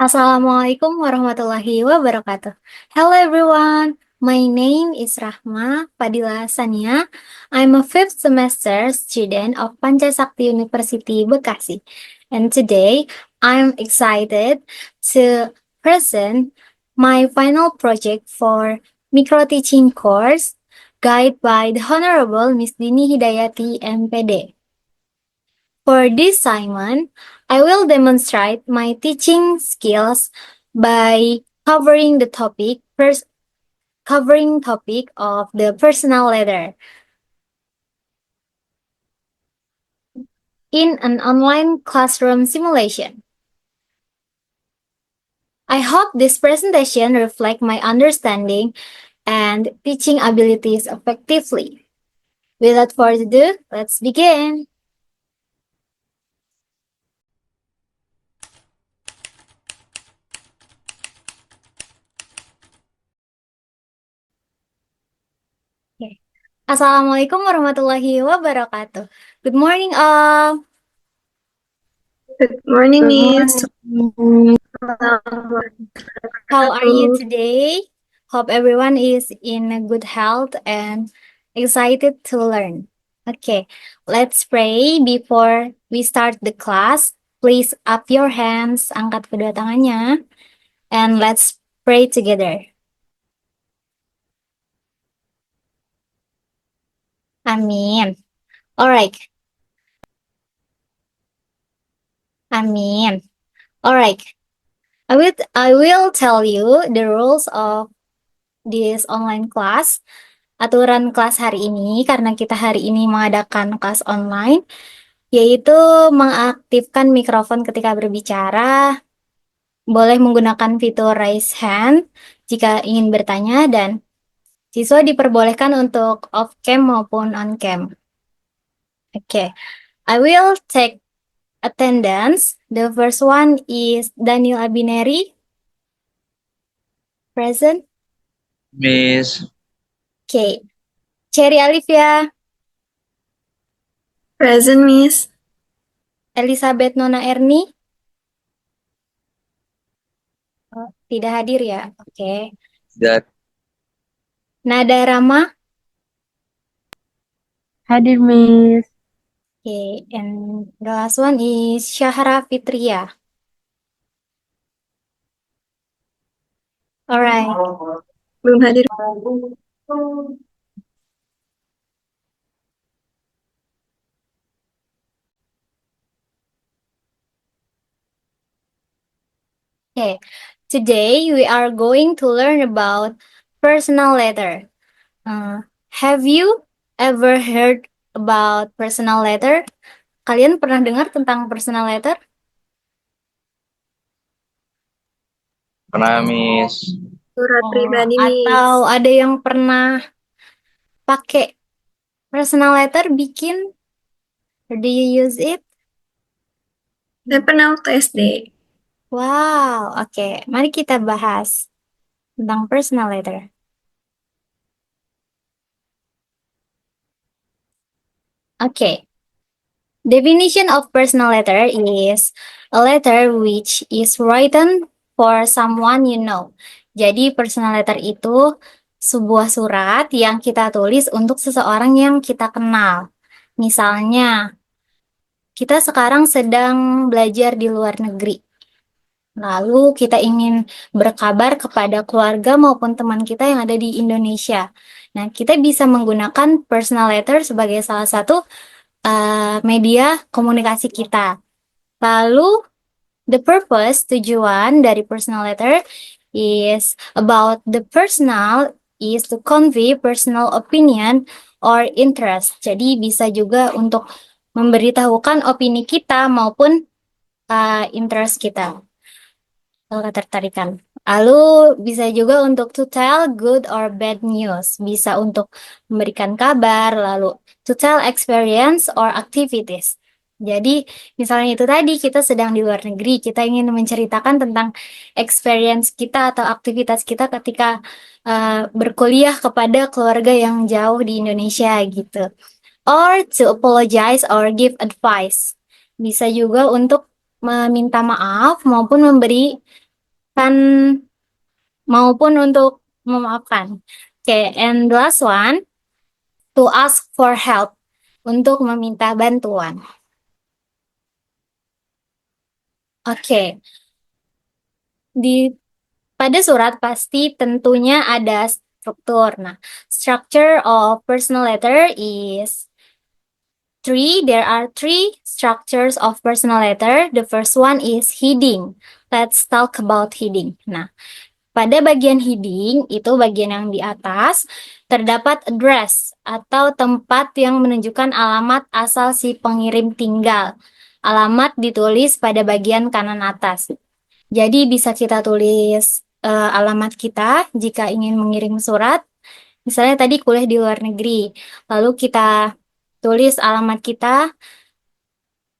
Assalamualaikum warahmatullahi wabarakatuh. Hello everyone, my name is Rahma Fadila Sania. I'm a fifth semester student of Pancasakti University Bekasi. And today I'm excited to present my final project for micro teaching course guided by the Honorable Miss Dini Hidayati MPD. For this assignment, I will demonstrate my teaching skills by covering topic of the personal letter in an online classroom simulation. I hope this presentation reflects my understanding and teaching abilities effectively. Without further ado, let's begin. Okay. Assalamualaikum warahmatullahi wabarakatuh. Good morning, all. Good morning, Miss. How are you today? Hope everyone is in a good health and excited to learn. Okay, let's pray before we start the class. Please up your hands, angkat kedua tangannya, and let's pray together. Amin. Alright. Amin. Alright. I will tell you the rules of this online class. Aturan kelas hari ini, karena kita hari ini mengadakan kelas online, yaitu mengaktifkan mikrofon ketika berbicara, boleh menggunakan fitur raise hand jika ingin bertanya, dan siswa diperbolehkan untuk off cam maupun on cam. Okay, I will take attendance. The first one is Daniel Abineri. Present. Miss. Okay. Cherry Alivia. Present, Miss. Elizabeth Nona Erni. Oh, tidak hadir ya? Oke. That Nada Rama. Hadir, Miss. Okay, and the last one is Syahra Fitria. Alright. Belum hadir. Okay, today we are going to learn about personal letter. Have you ever heard about personal letter? Kalian pernah dengar tentang personal letter? pernah, Miss. Surat pribadi, Miss. Atau ada yang pernah pakai personal letter bikin? Or do you use it? Saya pernah waktu SD. Wow, oke. Mari kita bahas tentang personal letter. Okay. Definition of personal letter is a letter which is written for someone you know. Jadi personal letter itu sebuah surat yang kita tulis untuk seseorang yang kita kenal. Misalnya, kita sekarang sedang belajar di luar negeri. Lalu kita ingin berkabar kepada keluarga maupun teman kita yang ada di Indonesia. Nah, kita bisa menggunakan personal letter sebagai salah satu media komunikasi kita. Lalu, the purpose, tujuan dari personal letter is about the personal is to convey personal opinion or interest. Jadi bisa juga untuk memberitahukan opini kita maupun interest kita. Ketertarikan. Lalu bisa juga untuk to tell good or bad news. Bisa untuk memberikan kabar, lalu to tell experience or activities. Jadi misalnya itu tadi kita sedang di luar negeri, kita ingin menceritakan tentang experience kita atau aktivitas kita ketika berkuliah kepada keluarga yang jauh di Indonesia gitu. Or to apologize or give advice. Bisa juga untuk meminta maaf maupun memberi maupun untuk memaafkan. Oke, and the last one, to ask for help, untuk meminta bantuan. Oke, pada surat pasti tentunya ada struktur. Nah, structure of personal letter is three. There are three structures of personal letter. The first one is heading. Let's talk about heading. Nah, pada bagian heading, itu bagian yang di atas, terdapat address atau tempat yang menunjukkan alamat asal si pengirim tinggal. Alamat ditulis pada bagian kanan atas. Jadi bisa kita tulis alamat kita jika ingin mengirim surat. Misalnya tadi kuliah di luar negeri, lalu kita tulis alamat kita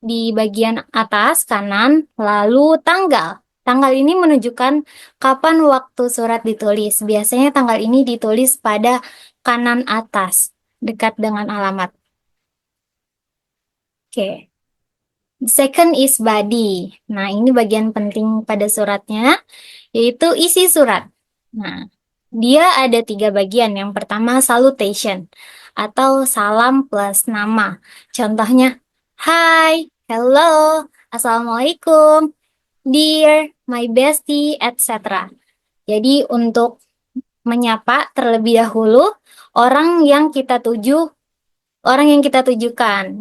di bagian atas kanan, lalu tanggal. Tanggal ini menunjukkan kapan waktu surat ditulis. Biasanya tanggal ini ditulis pada kanan atas, dekat dengan alamat. Oke. The second is body. Nah, ini bagian penting pada suratnya, yaitu isi surat. Nah, dia ada 3 bagian. Yang pertama, salutation, atau salam plus nama. Contohnya, Hi, hello, Assalamualaikum, dear, my bestie, etc. Jadi untuk menyapa terlebih dahulu orang yang kita tujukan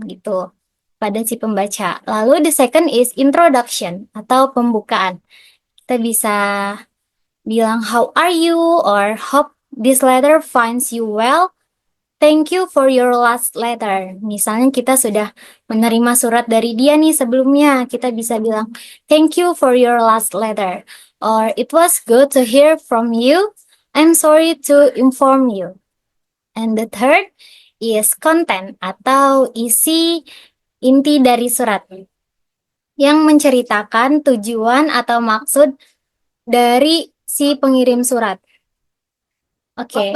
gitu pada si pembaca. Lalu the second is introduction atau pembukaan. Kita bisa bilang how are you or hope this letter finds you well. Thank you for your last letter. Misalnya kita sudah menerima surat dari dia nih sebelumnya, kita bisa bilang thank you for your last letter. Or it was good to hear from you. I'm sorry to inform you. And the third is content atau isi inti dari surat yang menceritakan tujuan atau maksud dari si pengirim surat. Oke.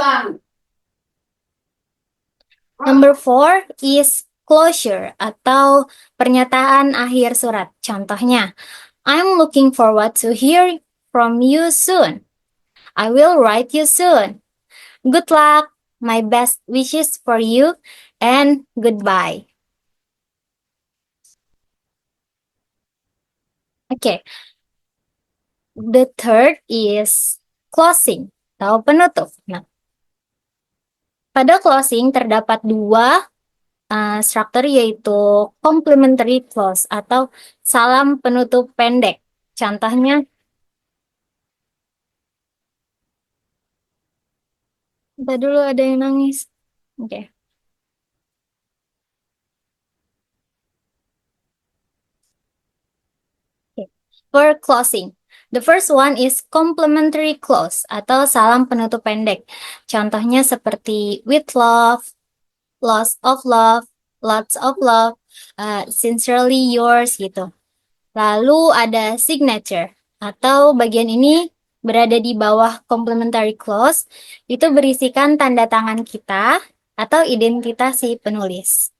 Number 4 is closure atau pernyataan akhir surat. Contohnya, I'm looking forward to hear from you soon. I will write you soon. Good luck. My best wishes for you and goodbye. Oke. The third is closing atau penutup. Nah, pada closing terdapat 2 struktur, yaitu complementary close atau salam penutup pendek. Contohnya, kita dulu ada yang nangis. Oke. For closing, the first one is complementary close atau salam penutup pendek. Contohnya seperti with love, lots of love, sincerely yours gitu. Lalu ada signature atau bagian ini berada di bawah complementary clause, itu berisikan tanda tangan kita atau identitas si penulis.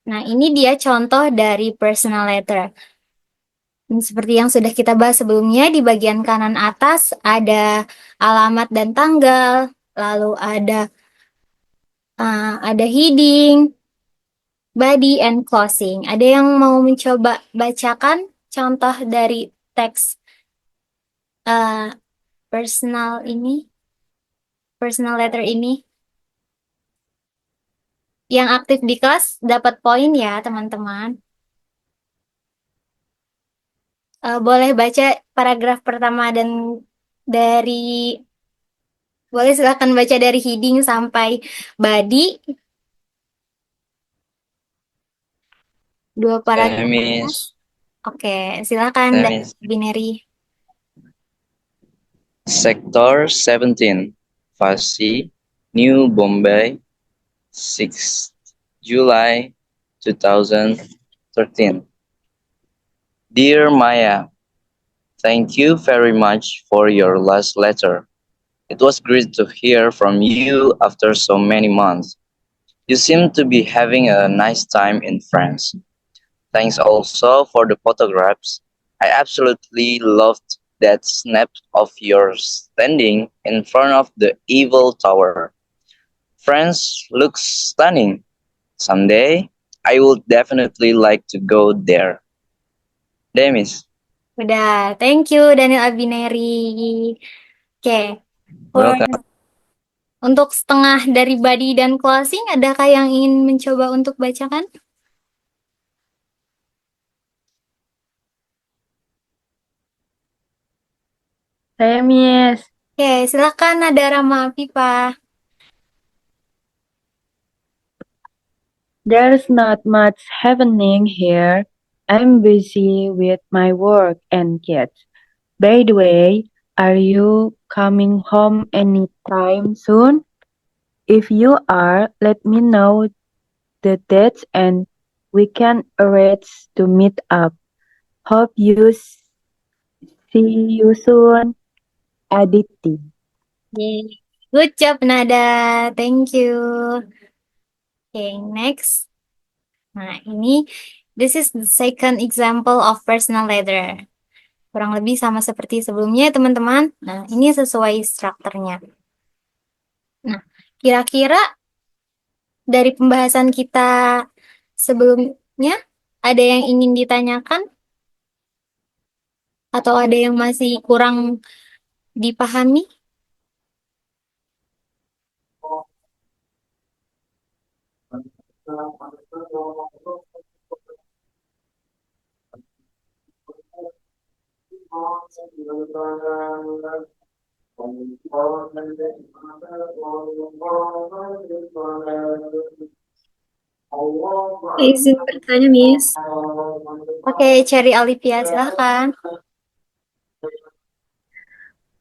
Nah, ini dia contoh dari personal letter. Seperti yang sudah kita bahas sebelumnya, di bagian kanan atas ada alamat dan tanggal, lalu ada heading, body, and closing. Ada yang mau mencoba bacakan contoh dari teks personal letter ini? Yang aktif di kelas dapat poin ya, teman-teman. Boleh baca paragraf pertama dan boleh silakan baca dari heading sampai body. 2 paragraf. Oke, silakan dari Binary. Sector 17, Fasi, New Bombay, 6 July 2013. Dear Maya, thank you very much for your last letter. It was great to hear from you after so many months. You seem to be having a nice time in France. Thanks also for the photographs. I absolutely loved that snap of yours standing in front of the Eiffel Tower. France looks stunning. Someday, I would definitely like to go there. Demis. Udah, thank you Daniel Abineri. Oke, Welcome. untuk setengah dari body dan closing, adakah yang ingin mencoba untuk bacakan? Saya Miss. Oke, silakan ada Rama Pipa. There's not much happening here. I'm busy with my work and kids. By the way, are you coming home anytime soon? If you are, let me know the dates and we can arrange to meet up. Hope you see you soon, Aditi. Yay. Good job, Nada. Thank you. Oke, next. Nah, this is the second example of personal letter. Kurang lebih sama seperti sebelumnya, teman-teman. Nah, ini sesuai strukturnya. Nah, kira-kira dari pembahasan kita sebelumnya, ada yang ingin ditanyakan? Atau ada yang masih kurang dipahami? Izin bertanya, Miss. Oke, Cherry Olivia, silahkan.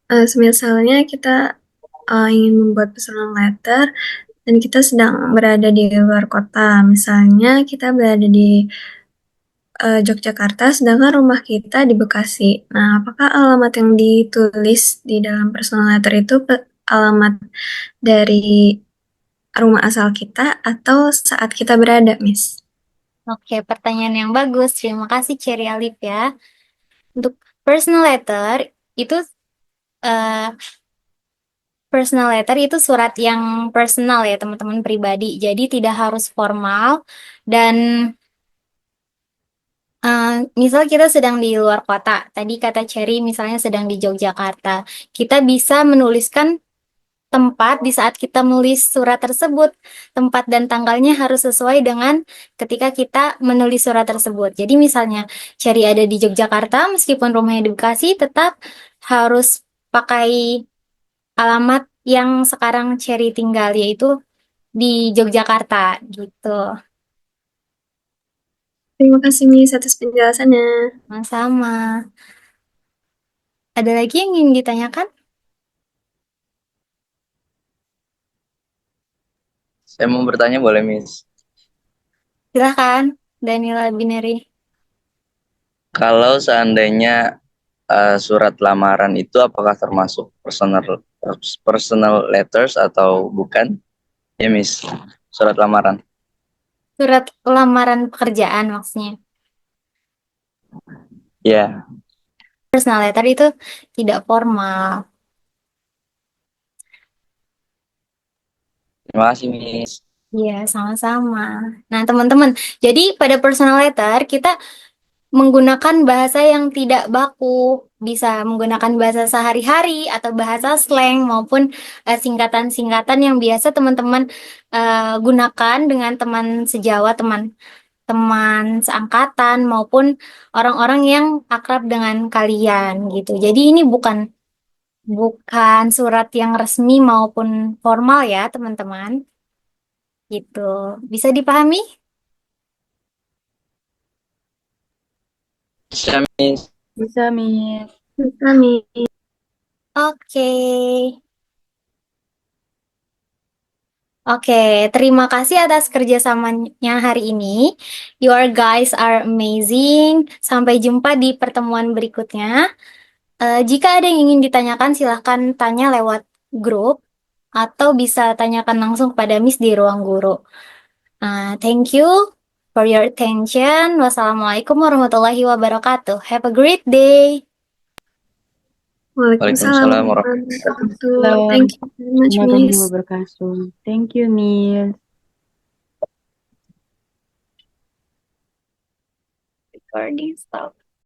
Semisalnya kita ingin membuat personal letter dan kita sedang berada di luar kota. Misalnya kita berada di Yogyakarta, sedangkan rumah kita di Bekasi. Nah, apakah alamat yang ditulis di dalam personal letter itu alamat dari rumah asal kita atau saat kita berada, Miss? Oke, pertanyaan yang bagus. Terima kasih, Cherry Olivia. Untuk personal letter, itu surat yang personal ya, teman-teman, pribadi. Jadi tidak harus formal dan misal kita sedang di luar kota. Tadi kata Cherry misalnya sedang di Yogyakarta. Kita bisa menuliskan tempat di saat kita menulis surat tersebut. Tempat dan tanggalnya harus sesuai dengan ketika kita menulis surat tersebut. Jadi misalnya Cherry ada di Yogyakarta, meskipun rumahnya di Bekasi, tetap harus pakai alamat yang sekarang Cherry tinggal, yaitu di Yogyakarta gitu. Terima kasih, Miss, atas penjelasannya. Sama-sama. Ada lagi yang ingin ditanyakan? Saya mau bertanya boleh, Miss? Silahkan, Danila Bineri. Kalau seandainya surat lamaran itu apakah termasuk personal letters atau bukan? Ya, Miss. Surat lamaran. Surat lamaran pekerjaan maksudnya. Ya. Personal letter itu tidak formal. Terima kasih, Miss. Iya, sama-sama. Nah, teman-teman, jadi pada personal letter kita menggunakan bahasa yang tidak baku, bisa menggunakan bahasa sehari-hari atau bahasa slang maupun singkatan-singkatan yang biasa teman-teman gunakan dengan teman sejawat, teman seangkatan maupun orang-orang yang akrab dengan kalian gitu. Jadi ini bukan surat yang resmi maupun formal ya, teman-teman. Gitu. Bisa dipahami? Bisa, Miss. Bisa, Miss. Bisa, Miss. Oke. Oke, terima kasih atas kerjasamanya hari ini. Your guys are amazing. Sampai jumpa di pertemuan berikutnya. Jika ada yang ingin ditanyakan, silahkan tanya lewat grup atau bisa tanyakan langsung kepada Miss di ruang guru. Thank you for your attention. Wassalamualaikum warahmatullahi wabarakatuh. Have a great day. Waalaikumsalam Waalaikumsalam warahmatullahi wabarakatuh. Waalaikumsalam Thank you very much, warahmatullahi Miss. wabarakatuh. Thank you, Miss. Recording stop.